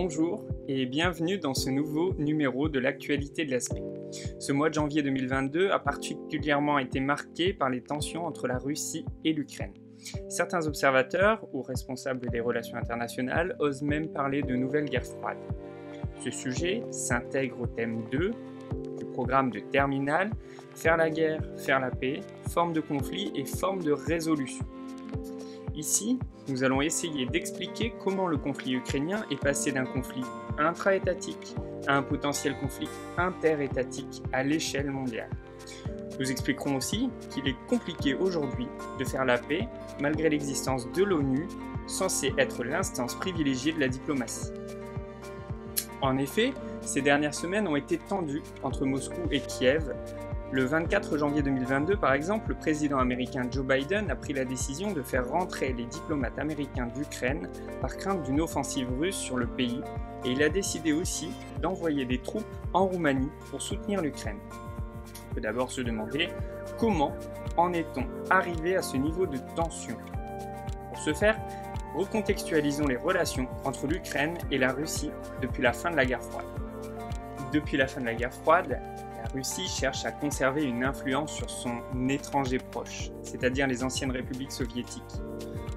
Bonjour et bienvenue dans ce nouveau numéro de l'actualité de l'aspect. Ce mois de janvier 2022 a particulièrement été marqué par les tensions entre la Russie et l'Ukraine. Certains observateurs ou responsables des relations internationales osent même parler de nouvelle guerre froide. Ce sujet s'intègre au thème 2 du programme de terminale, faire la guerre, faire la paix, forme de conflit et forme de résolution. Ici, nous allons essayer d'expliquer comment le conflit ukrainien est passé d'un conflit intra-étatique à un potentiel conflit interétatique à l'échelle mondiale. Nous expliquerons aussi qu'il est compliqué aujourd'hui de faire la paix malgré l'existence de l'ONU, censée être l'instance privilégiée de la diplomatie. En effet, ces dernières semaines ont été tendues entre Moscou et Kiev. Le 24 janvier 2022, par exemple, le président américain Joe Biden a pris la décision de faire rentrer les diplomates américains d'Ukraine par crainte d'une offensive russe sur le pays, et il a décidé aussi d'envoyer des troupes en Roumanie pour soutenir l'Ukraine. On peut d'abord se demander comment en est-on arrivé à ce niveau de tension. Pour ce faire, recontextualisons les relations entre l'Ukraine et la Russie depuis la fin de la guerre froide. Depuis la fin de la guerre froide, la Russie cherche à conserver une influence sur son étranger proche, c'est-à-dire les anciennes républiques soviétiques.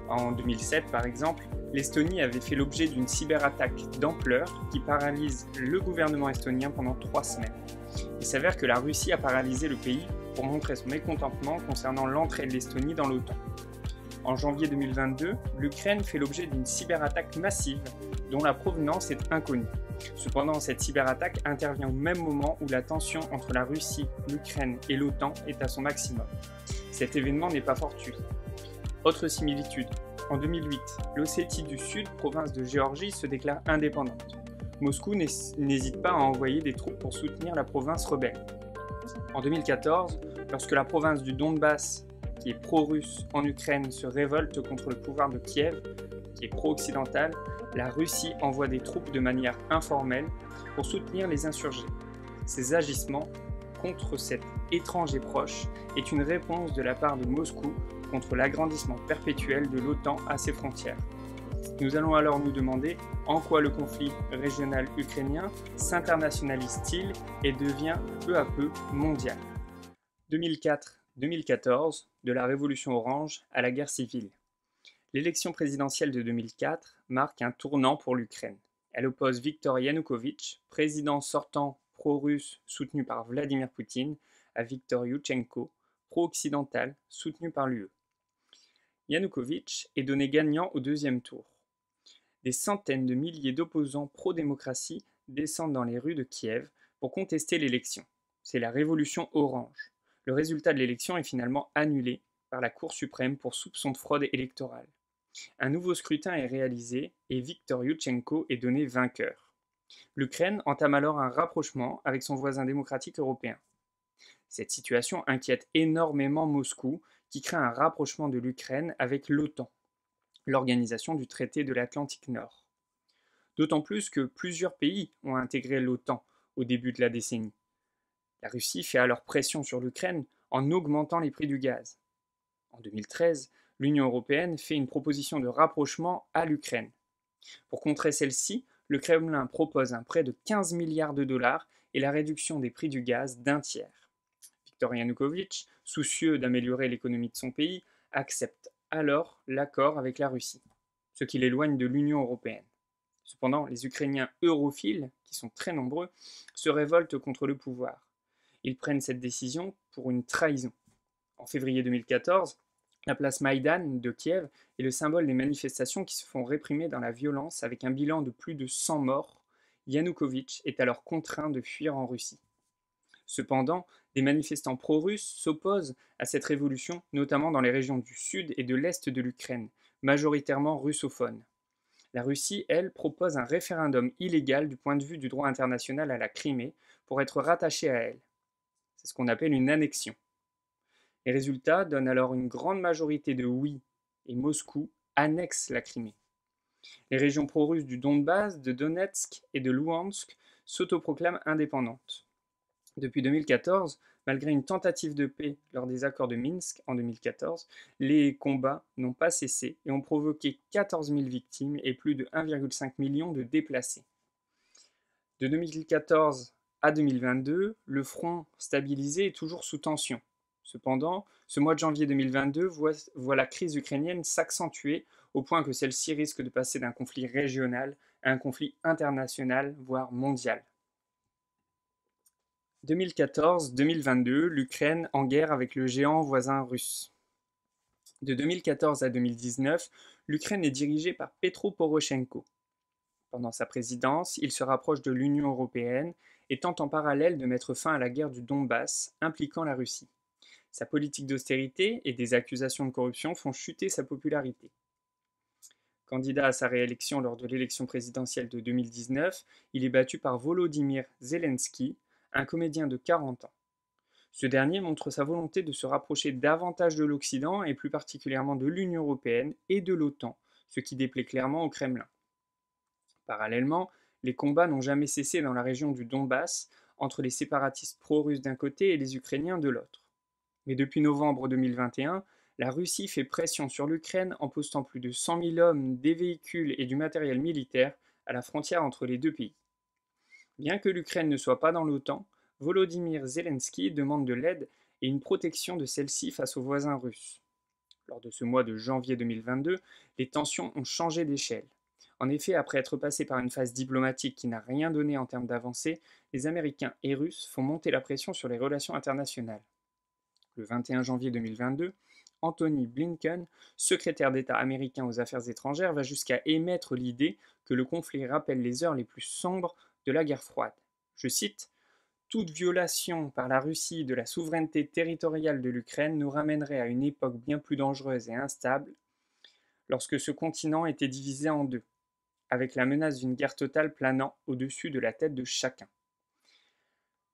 En 2007, par exemple, l'Estonie avait fait l'objet d'une cyberattaque d'ampleur qui paralyse le gouvernement estonien pendant 3 semaines. Il s'avère que la Russie a paralysé le pays pour montrer son mécontentement concernant l'entrée de l'Estonie dans l'OTAN. En janvier 2022, l'Ukraine fait l'objet d'une cyberattaque massive dont la provenance est inconnue. Cependant, cette cyberattaque intervient au même moment où la tension entre la Russie, l'Ukraine et l'OTAN est à son maximum. Cet événement n'est pas fortuit. Autre similitude, en 2008, l'Ossétie du Sud, province de Géorgie, se déclare indépendante. Moscou n'hésite pas à envoyer des troupes pour soutenir la province rebelle. En 2014, lorsque la province du Donbass, qui est pro-russe en Ukraine, se révolte contre le pouvoir de Kiev, qui est pro-occidental, la Russie envoie des troupes de manière informelle pour soutenir les insurgés. Ces agissements contre cet étranger proche est une réponse de la part de Moscou contre l'agrandissement perpétuel de l'OTAN à ses frontières. Nous allons alors nous demander en quoi le conflit régional ukrainien s'internationalise-t-il et devient peu à peu mondial. 2004-2014, de la révolution orange à la guerre civile. L'élection présidentielle de 2004 marque un tournant pour l'Ukraine. Elle oppose Viktor Yanukovych, président sortant pro-russe soutenu par Vladimir Poutine, à Viktor Yushchenko, pro-occidental soutenu par l'UE. Yanukovych est donné gagnant au deuxième tour. Des centaines de milliers d'opposants pro-démocratie descendent dans les rues de Kiev pour contester l'élection. C'est la révolution orange. Le résultat de l'élection est finalement annulé par la Cour suprême pour soupçon de fraude électorale. Un nouveau scrutin est réalisé et Viktor Yushchenko est donné vainqueur. L'Ukraine entame alors un rapprochement avec son voisin démocratique européen. Cette situation inquiète énormément Moscou, qui craint un rapprochement de l'Ukraine avec l'OTAN, l'organisation du traité de l'Atlantique Nord. D'autant plus que plusieurs pays ont intégré l'OTAN au début de la décennie. La Russie fait alors pression sur l'Ukraine en augmentant les prix du gaz. En 2013, l'Union européenne fait une proposition de rapprochement à l'Ukraine. Pour contrer celle-ci, le Kremlin propose un prêt de 15 milliards de dollars et la réduction des prix du gaz d'un tiers. Viktor Yanukovych, soucieux d'améliorer l'économie de son pays, accepte alors l'accord avec la Russie, ce qui l'éloigne de l'Union européenne. Cependant, les Ukrainiens europhiles, qui sont très nombreux, se révoltent contre le pouvoir. Ils prennent cette décision pour une trahison. En février 2014, la place Maïdan de Kiev est le symbole des manifestations qui se font réprimer dans la violence avec un bilan de plus de 100 morts. Yanukovych est alors contraint de fuir en Russie. Cependant, des manifestants pro-russes s'opposent à cette révolution, notamment dans les régions du sud et de l'est de l'Ukraine, majoritairement russophones. La Russie, elle, propose un référendum illégal du point de vue du droit international à la Crimée pour être rattachée à elle. C'est ce qu'on appelle une annexion. Les résultats donnent alors une grande majorité de oui, et Moscou annexe la Crimée. Les régions pro-russes du Donbass, de Donetsk et de Louhansk s'autoproclament indépendantes. Depuis 2014, malgré une tentative de paix lors des accords de Minsk en 2014, les combats n'ont pas cessé et ont provoqué 14 000 victimes et plus de 1,5 million de déplacés. De 2014 à 2022, le front stabilisé est toujours sous tension. Cependant, ce mois de janvier 2022 voit la crise ukrainienne s'accentuer au point que celle-ci risque de passer d'un conflit régional à un conflit international, voire mondial. 2014-2022, l'Ukraine en guerre avec le géant voisin russe. De 2014 à 2019, l'Ukraine est dirigée par Petro Poroshenko. Pendant sa présidence, il se rapproche de l'Union européenne et tente en parallèle de mettre fin à la guerre du Donbass impliquant la Russie. Sa politique d'austérité et des accusations de corruption font chuter sa popularité. Candidat à sa réélection lors de l'élection présidentielle de 2019, il est battu par Volodymyr Zelensky, un comédien de 40 ans. Ce dernier montre sa volonté de se rapprocher davantage de l'Occident et plus particulièrement de l'Union européenne et de l'OTAN, ce qui déplaît clairement au Kremlin. Parallèlement, les combats n'ont jamais cessé dans la région du Donbass entre les séparatistes pro-russes d'un côté et les Ukrainiens de l'autre. Mais depuis novembre 2021, la Russie fait pression sur l'Ukraine en postant plus de 100 000 hommes, des véhicules et du matériel militaire à la frontière entre les deux pays. Bien que l'Ukraine ne soit pas dans l'OTAN, Volodymyr Zelensky demande de l'aide et une protection de celle-ci face aux voisins russes. Lors de ce mois de janvier 2022, les tensions ont changé d'échelle. En effet, après être passés par une phase diplomatique qui n'a rien donné en termes d'avancée, les Américains et Russes font monter la pression sur les relations internationales. Le 21 janvier 2022, Anthony Blinken, secrétaire d'État américain aux Affaires étrangères, va jusqu'à émettre l'idée que le conflit rappelle les heures les plus sombres de la guerre froide. Je cite : « Toute violation par la Russie de la souveraineté territoriale de l'Ukraine nous ramènerait à une époque bien plus dangereuse et instable, lorsque ce continent était divisé en deux, avec la menace d'une guerre totale planant au-dessus de la tête de chacun. »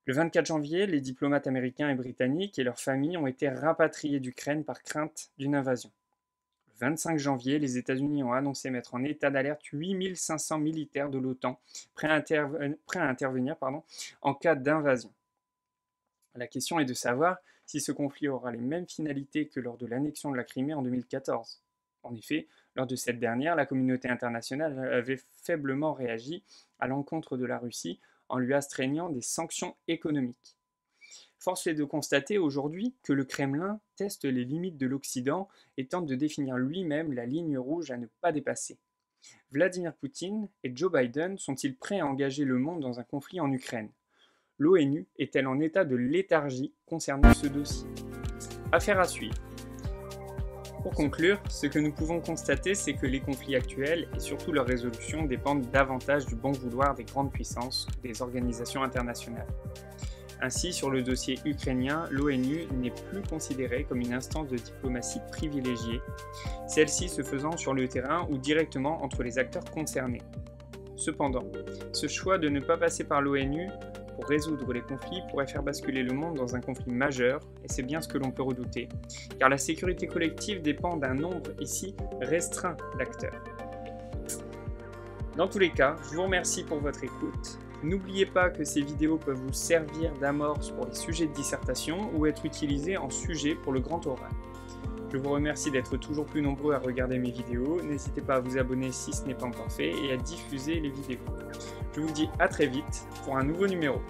Le 24 janvier, les diplomates américains et britanniques et leurs familles ont été rapatriés d'Ukraine par crainte d'une invasion. Le 25 janvier, les États-Unis ont annoncé mettre en état d'alerte 8500 militaires de l'OTAN prêts à intervenir en cas d'invasion. La question est de savoir si ce conflit aura les mêmes finalités que lors de l'annexion de la Crimée en 2014. En effet, lors de cette dernière, la communauté internationale avait faiblement réagi à l'encontre de la Russie en lui astreignant des sanctions économiques. Force est de constater aujourd'hui que le Kremlin teste les limites de l'Occident et tente de définir lui-même la ligne rouge à ne pas dépasser. Vladimir Poutine et Joe Biden sont-ils prêts à engager le monde dans un conflit en Ukraine ? L'ONU est-elle en état de léthargie concernant ce dossier ? Affaire à suivre. Pour conclure, ce que nous pouvons constater, c'est que les conflits actuels et surtout leur résolution dépendent davantage du bon vouloir des grandes puissances que des organisations internationales. Ainsi, sur le dossier ukrainien, l'ONU n'est plus considérée comme une instance de diplomatie privilégiée, celle-ci se faisant sur le terrain ou directement entre les acteurs concernés. Cependant, ce choix de ne pas passer par l'ONU pour résoudre les conflits pourrait faire basculer le monde dans un conflit majeur, et c'est bien ce que l'on peut redouter, car la sécurité collective dépend d'un nombre ici restreint d'acteurs. Dans tous les cas, je vous remercie pour votre écoute. N'oubliez pas que ces vidéos peuvent vous servir d'amorce pour les sujets de dissertation ou être utilisées en sujet pour le grand oral. Je vous remercie d'être toujours plus nombreux à regarder mes vidéos. N'hésitez pas à vous abonner si ce n'est pas encore fait et à diffuser les vidéos. Je vous dis à très vite pour un nouveau numéro.